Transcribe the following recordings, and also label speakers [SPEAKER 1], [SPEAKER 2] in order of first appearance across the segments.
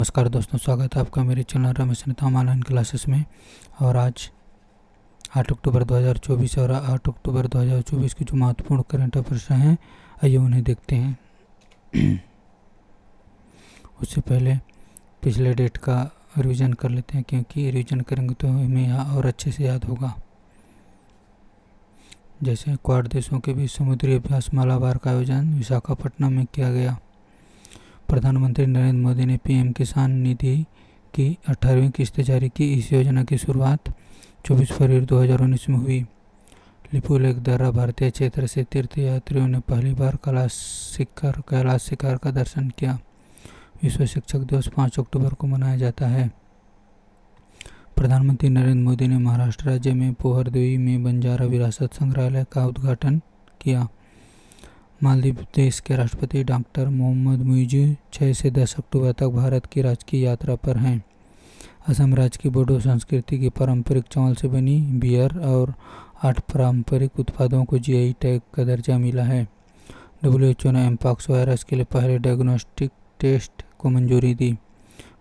[SPEAKER 1] नमस्कार दोस्तों, स्वागत है आपका मेरे channel Ramesh Netam online classes में। और आज 8 अक्टूबर 2024 और 8 अक्टूबर 2024 की जो महत्वपूर्ण करंट अफेयर्स हैं, आइए उन्हें देखते हैं। उससे पहले पिछले डेट का रिवीजन कर लेते हैं, क्योंकि रिवीजन करेंगे तो हमें यहाँ और अच्छे से याद होगा। जैसे क्वाड देशों के बीच समुद्री अभ्यास मालाबार का आयोजन विशाखापट्टनम में किया गया। प्रधानमंत्री नरेंद्र मोदी ने पीएम किसान निधि की 18वीं किस्त जारी की। इस योजना की शुरुआत 24 फरवरी 2019 में हुई। लिपुलेख दर्रा भारतीय क्षेत्र से तीर्थयात्रियों ने पहली बार कैलाश शिखर का दर्शन किया। विश्व शिक्षक दिवस 5 अक्टूबर को मनाया जाता है। प्रधानमंत्री नरेंद्र मोदी ने महाराष्ट्र राज्य में पोहरदेवी में बंजारा विरासत संग्रहालय का उद्घाटन किया। मालदीव देश के राष्ट्रपति डॉक्टर मोहम्मद मुइज़ 6 से 10 अक्टूबर तक भारत की राजकीय यात्रा पर हैं। असम राज्य की बोडो संस्कृति की पारंपरिक चावल से बनी बियर और 8 पारंपरिक उत्पादों को जीआई टैग का दर्जा मिला है। WHO ने एमपॉक्स वायरस के लिए पहले डायग्नोस्टिक टेस्ट को मंजूरी दी।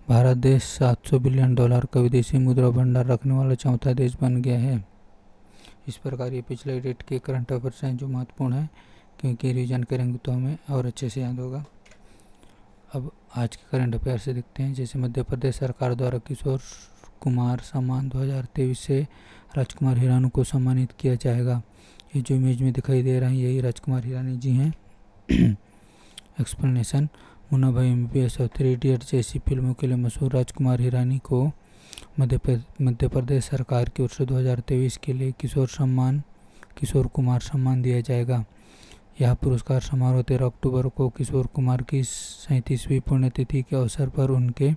[SPEAKER 1] भारत देश $700 बिलियन का विदेशी मुद्रा भंडार रखने वाला चौथा देश बन गया है। इस प्रकार ये पिछले डेट के करंट अफेयर्स हैं जो महत्वपूर्ण है, क्योंकि रिवीजन करेंगे तो हमें और अच्छे से याद होगा। अब आज के करंट अफेयर से देखते हैं। जैसे मध्य प्रदेश सरकार द्वारा किशोर कुमार सम्मान 2023 से राजकुमार हिरानी को सम्मानित किया जाएगा। ये जो इमेज में दिखाई दे रहा है यही राजकुमार हिरानी जी हैं। एक्सप्लेनेशन: मुन्ना भाई MBBS और 3 इडियट्स जैसी फिल्मों के लिए मशहूर राजकुमार हिरानी को मध्य प्रदेश सरकार की ओर से 2023 के लिए किशोर कुमार सम्मान दिया जाएगा। यह पुरस्कार समारोह 13 अक्टूबर को किशोर कुमार की 37वीं पुण्यतिथि के अवसर पर उनके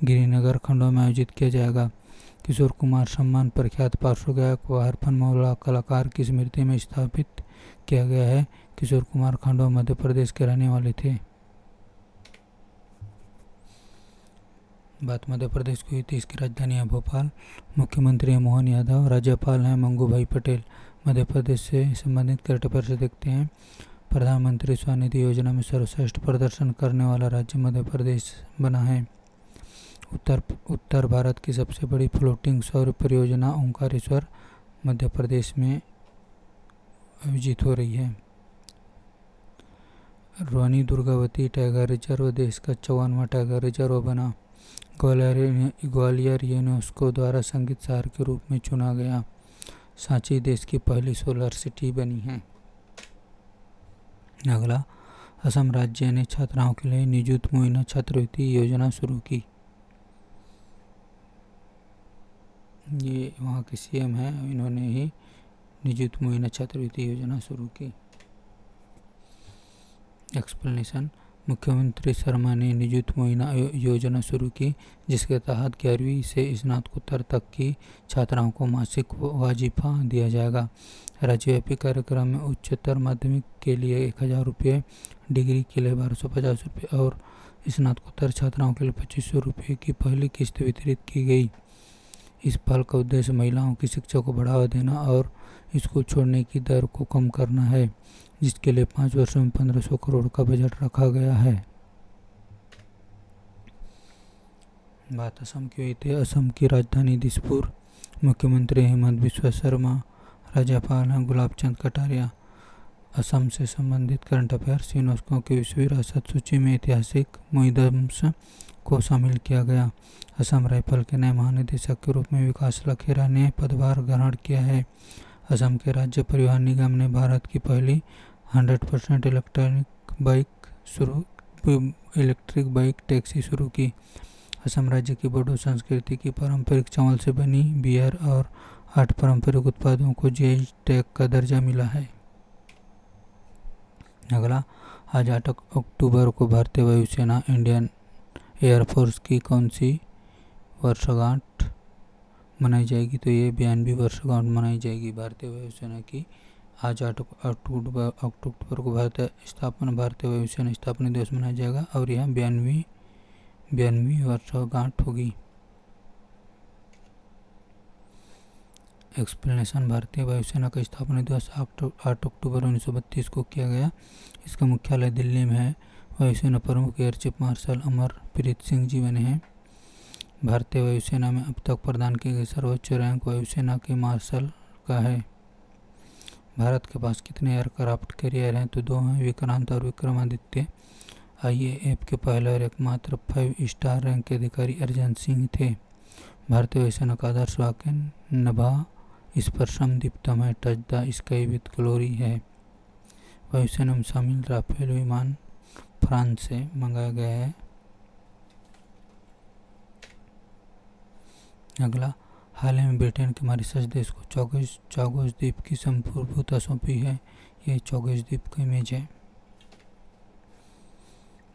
[SPEAKER 1] गिरिनगर खंडवा में आयोजित किया जाएगा। किशोर कुमार सम्मान प्रख्यात पार्श्व गायक व हरफनमौला कलाकार की स्मृति में स्थापित किया गया है। किशोर कुमार खंडवा मध्य प्रदेश के रहने वाले थे। बात मध्य प्रदेश की हुई थी। इसकी राजधानी है भोपाल। मुख्यमंत्री है मोहन यादव। राज्यपाल हैं मंगू भाई पटेल। मध्य प्रदेश से संबंधित करंट अफेयर से देखते हैं। प्रधानमंत्री स्वनिधि योजना में सर्वश्रेष्ठ प्रदर्शन करने वाला राज्य मध्य प्रदेश बना है। उत्तर भारत की सबसे बड़ी फ्लोटिंग सौर परियोजना ओंकारेश्वर मध्य प्रदेश में आयोजित हो रही है। रानी दुर्गावती टाइगर रिजर्व देश का 54वां टाइगर रिजर्व बना। ग्वालियर यूनेस्को द्वारा संगीत शहर के रूप में चुना गया। सांची देश की पहली सोलर सिटी बनी है। अगला, असम राज्य ने छात्राओं के लिए निजुत मुइना छात्रवृत्ति योजना शुरू की। ये वहाँ के CM हैं, इन्होंने ही निजुत मुइना छात्रवृत्ति योजना शुरू की। एक्सप्लेनेशन: मुख्यमंत्री शर्मा ने निजुत मुइना योजना शुरू की, जिसके तहत 11वीं से स्नातकोत्तर तक की छात्राओं को मासिक वाजिफा दिया जाएगा। राज्यव्यापी कार्यक्रम में उच्चतर माध्यमिक के लिए 1000 रुपये, डिग्री के लिए 1250 रुपये और स्नातकोत्तर छात्राओं के लिए 2500 रुपये की पहली किस्त वितरित की गई। इस पहल का उद्देश्य महिलाओं की शिक्षा को बढ़ावा देना और स्कूल छोड़ने की दर को कम करना है, जिसके लिए 5 वर्षों में 1500 करोड़ का बजट रखा गया है। बात असम की हुई थी। असम की राजधानी दिसपुर। मुख्यमंत्री हेमंत बिस्वा शर्मा। राज्यपाल हैं गुलाब चंद कटारिया। असम से संबंधित करंट अफेयर्स: यूनेस्को की विश्व विरासत सूची में ऐतिहासिक म्यूजियम्स को शामिल किया गया। असम राइफल के नए महानिदेशक के रूप में विकास लखेरा ने पदभार ग्रहण किया है। असम के राज्य परिवहन निगम ने भारत की पहली 100% इलेक्ट्रिक बाइक टैक्सी शुरू की। असम राज्य की बोडो संस्कृति की पारंपरिक चावल से बनी बियर और 8 पारंपरिक उत्पादों को जीआई टैग का दर्जा मिला है। अगला, आज 8 अक्टूबर को भारतीय वायुसेना इंडियन एयरफोर्स की कौन सी वर्षगांठ मनाई जाएगी? तो ये 92वीं वर्षगांठ मनाई जाएगी भारतीय वायुसेना की। आज 8 अक्टूबर को भारतीय वायुसेना स्थापना दिवस मनाया जाएगा और यह 92वीं वर्षगांठ होगी। एक्सप्लेनेशन: भारतीय वायुसेना का स्थापना दिवस 8 अक्टूबर 1932 को किया गया। इसका मुख्यालय दिल्ली में है। वायुसेना प्रमुख air chief marshal Amarpreet Singh ji बने हैं। भारतीय वायुसेना में अब तक प्रदान की गई सर्वोच्च रैंक वायुसेना के मार्शल का है। भारत के पास कितने एयरक्राफ्ट कैरियर हैं? तो 2 हैं, विक्रांत और विक्रमादित्य। IAF के पहले और एकमात्र 5 स्टार रैंक के अधिकारी अर्जन सिंह थे। भारतीय वायुसेना का आदर्श वाक्य नभा स्पर्शम दीप्तम है, touch the sky with glory है। वायुसेना में शामिल राफेल विमान फ्रांस से मंगाया गया है। अगला, हाल ही में ब्रिटेन के मॉरिशस देश को चौगोस द्वीप की संप्रभुता सौंपी है। ये चौगोस द्वीप का इमेज है।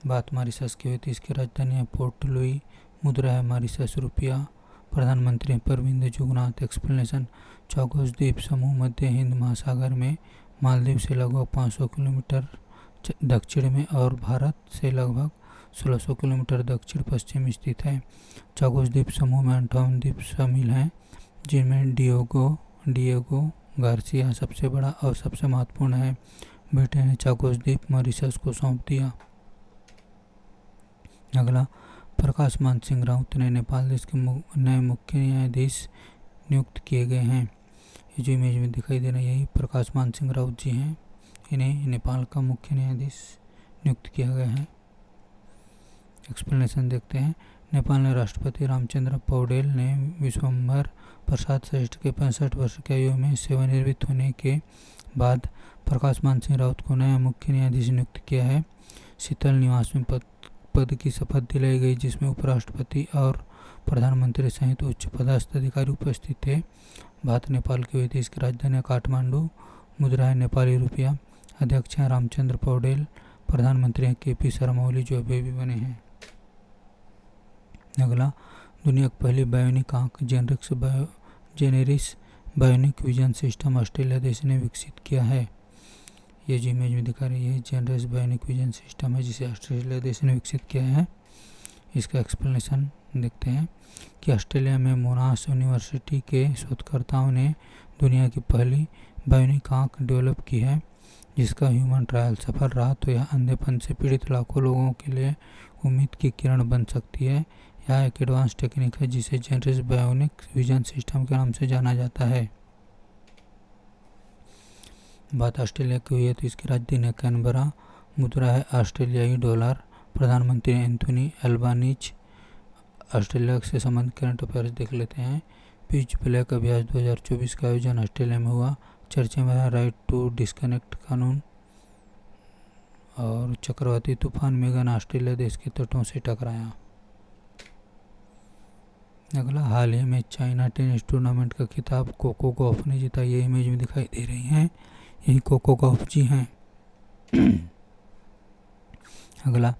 [SPEAKER 1] बात मॉरिशस की हुई थी, इसकी राजधानी है पोर्ट लुई, मुद्रा है मॉरिशस रुपया, प्रधानमंत्री परविंद जुगनाथ। एक्सप्लेनेशन, चौगोस द्वीप समूह मध्य हिंद महासागर में मालदीव से लगभग 500 किलोमीटर दक्षिण में और भारत से लगभग 1600 किलोमीटर दक्षिण पश्चिम स्थित है। चौगोस द्वीप समूह में 58 द्वीप शामिल हैं, जिनमें डिएगो गार्सिया सबसे बड़ा और सबसे महत्वपूर्ण है। ब्रिटेन ने चौगोस द्वीप मॉरिशस को सौंप दिया। अगला, प्रकाश मान सिंह राउत ने नेपाल देश के नए मुख्य न्यायाधीश नियुक्त किए गए हैं। ये जो इमेज में दिखाई दे रहा है यही प्रकाश मान सिंह राउत जी हैं। इन्हें नेपाल का मुख्य न्यायाधीश नियुक्त किया गया है। एक्सप्लेनेशन देखते हैं। नेपाल ने राष्ट्रपति रामचंद्र पौडेल ने विश्वम्भर प्रसाद श्रेष्ठ के 65 वर्ष की आयु में सेवानिवृत्त होने के बाद प्रकाश मान सिंह राउत को नया मुख्य न्यायाधीश नियुक्त किया है। शीतल निवास में पद की शपथ दिलाई गई, जिसमें उपराष्ट्रपति और प्रधानमंत्री सहित उच्च पदस्थ अधिकारी उपस्थित थे। बात नेपाल की हुई थी, इसकी राजधानी काठमांडू, मुद्रा है नेपाली रुपया। अध्यक्ष हैं रामचंद्र पौडेल, प्रधानमंत्री हैं KP शर्मा ओली जो अभी भी बने हैं। अगला, दुनिया की पहली बायोनिक आंख Gennaris bionic vision system Australia देश ने विकसित किया है। ये जो इमेज में दिखा रही है जेनेरिस बायोनिक विजन सिस्टम है, जिसे ऑस्ट्रेलिया देश ने विकसित किया है। इसका एक्सप्लेनेशन देखते हैं कि ऑस्ट्रेलिया में मोनाश यूनिवर्सिटी के शोधकर्ताओं ने दुनिया की पहली बायोनिक आंख डेवलप की है, जिसका ह्यूमन ट्रायल सफल रहा तो यह अंधेपन से पीड़ित लाखों लोगों के लिए उम्मीद की किरण बन सकती है। यह एक एडवांस टेक्निक है जिसे जेनेरिस बायोनिक विजन सिस्टम के नाम से जाना जाता है। बात ऑस्ट्रेलिया की हुई है तो इसकी राजधानी है कैनबरा, मुद्रा है ऑस्ट्रेलियाई डॉलर। प्रधानमंत्री एंथोनी अल्बानीज। ऑस्ट्रेलिया से संबंधित करंट अफेयर्स देख लेते हैं। पिच ब्लैक अभ्यास 2024 का आयोजन ऑस्ट्रेलिया में हुआ। चर्चा में रहा राइट टू डिस्कनेक्ट कानून। और चक्रवाती तूफान मेगन ऑस्ट्रेलिया देश के तटों से टकराया। अगला, हाल ही में चाइना टेनिस टूर्नामेंट का खिताब कोको गॉफ ने जीता। ये इमेज में दिखाई दे रही हैं, यही कोको गॉफ जी हैं। अगला,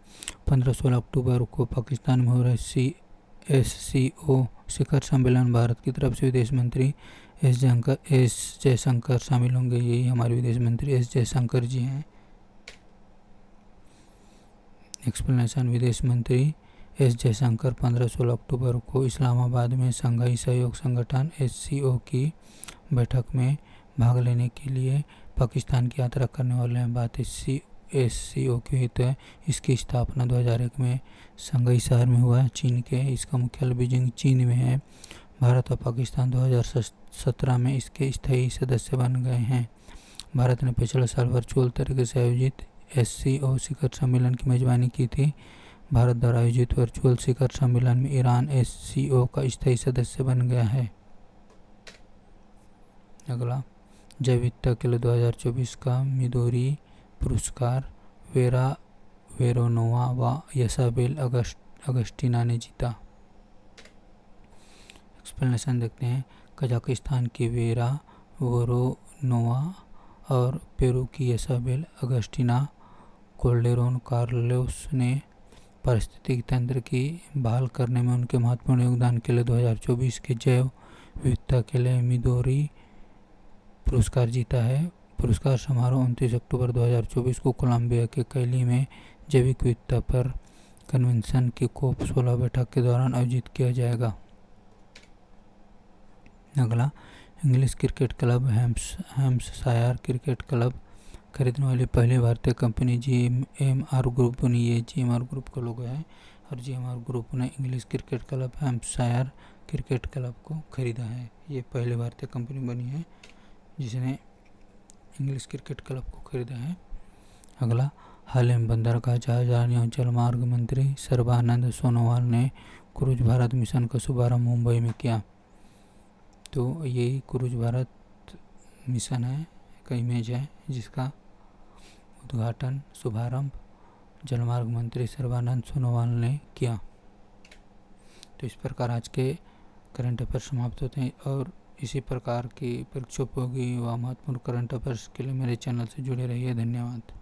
[SPEAKER 1] 15-16 अक्टूबर को पाकिस्तान में हो रहे SCO शिखर सम्मेलन भारत की तरफ से विदेश मंत्री एस जयशंकर शामिल होंगे। यही हमारे विदेश मंत्री एस जयशंकर जी हैं। एक्सप्लेनेशन, विदेश मंत्री एस जयशंकर 15-16 अक्टूबर को इस्लामाबाद में शंघाई सहयोग संगठन SCO की बैठक में भाग लेने के लिए पाकिस्तान की यात्रा करने वाले हैं। बात SCO की हुई तो इसकी स्थापना 2001 में शंघाई शहर में हुआ है, चीन के। इसका मुख्यालय बीजिंग चीन में है। भारत और पाकिस्तान 2017 में इसके स्थायी सदस्य बन गए हैं। भारत ने पिछले साल वर्चुअल तरीके से आयोजित SCO शिखर सम्मेलन की मेजबानी की थी। भारत द्वारा आयोजित वर्चुअल शिखर सम्मेलन में ईरान SCO का स्थायी सदस्य बन गया है। अगला, जैविकता के लिए 2024 का मिदोरी पुरस्कार वेरा वेरोनोवा व यसाबेल अगस्टीना ने जीता। एक्सप्लेनेशन देखते हैं। कजाकिस्तान की वेरा वेरोनोवा और पेरू की यसाबेल अगस्टीना कोल्डेरोन कार्लोस ने पारिस्थितिक तंत्र की बहाल करने में उनके महत्वपूर्ण योगदान के लिए 2024 के जैव विविधता के लिए मिदोरी पुरस्कार जीता है। पुरस्कार समारोह 29 अक्टूबर 2024 को कोलंबिया के कैली में जैविक विविधता पर कन्वेंशन की COP16 बैठक के दौरान आयोजित किया जाएगा। अगला, English cricket club Hampshire cricket club खरीदने वाली पहली भारतीय कंपनी GMR ग्रुप बनी। ये GMR ग्रुप का लोगो है और GMR ग्रुप ने English cricket club Hampshire cricket club को खरीदा है। ये पहली भारतीय कंपनी बनी है जिसने इंग्लिश क्रिकेट क्लब को खरीदा है। अगला, हाल ही में बंदरगाह जहाजरानी और जलमार्ग मंत्री सर्बानंद सोनोवाल ने क्रूज भारत मिशन का शुभारंभ मुंबई में किया। तो यही क्रूज भारत मिशन है का इमेज है जिसका उद्घाटन शुभारंभ जलमार्ग मंत्री सर्बानंद सोनोवाल ने किया। तो इस प्रकार आज के करंट अफेयर्स समाप्त होते हैं और इसी प्रकार की परीक्षोपयोगी व महत्वपूर्ण करंट अफेयर्स के लिए मेरे चैनल से जुड़े रहिए। धन्यवाद।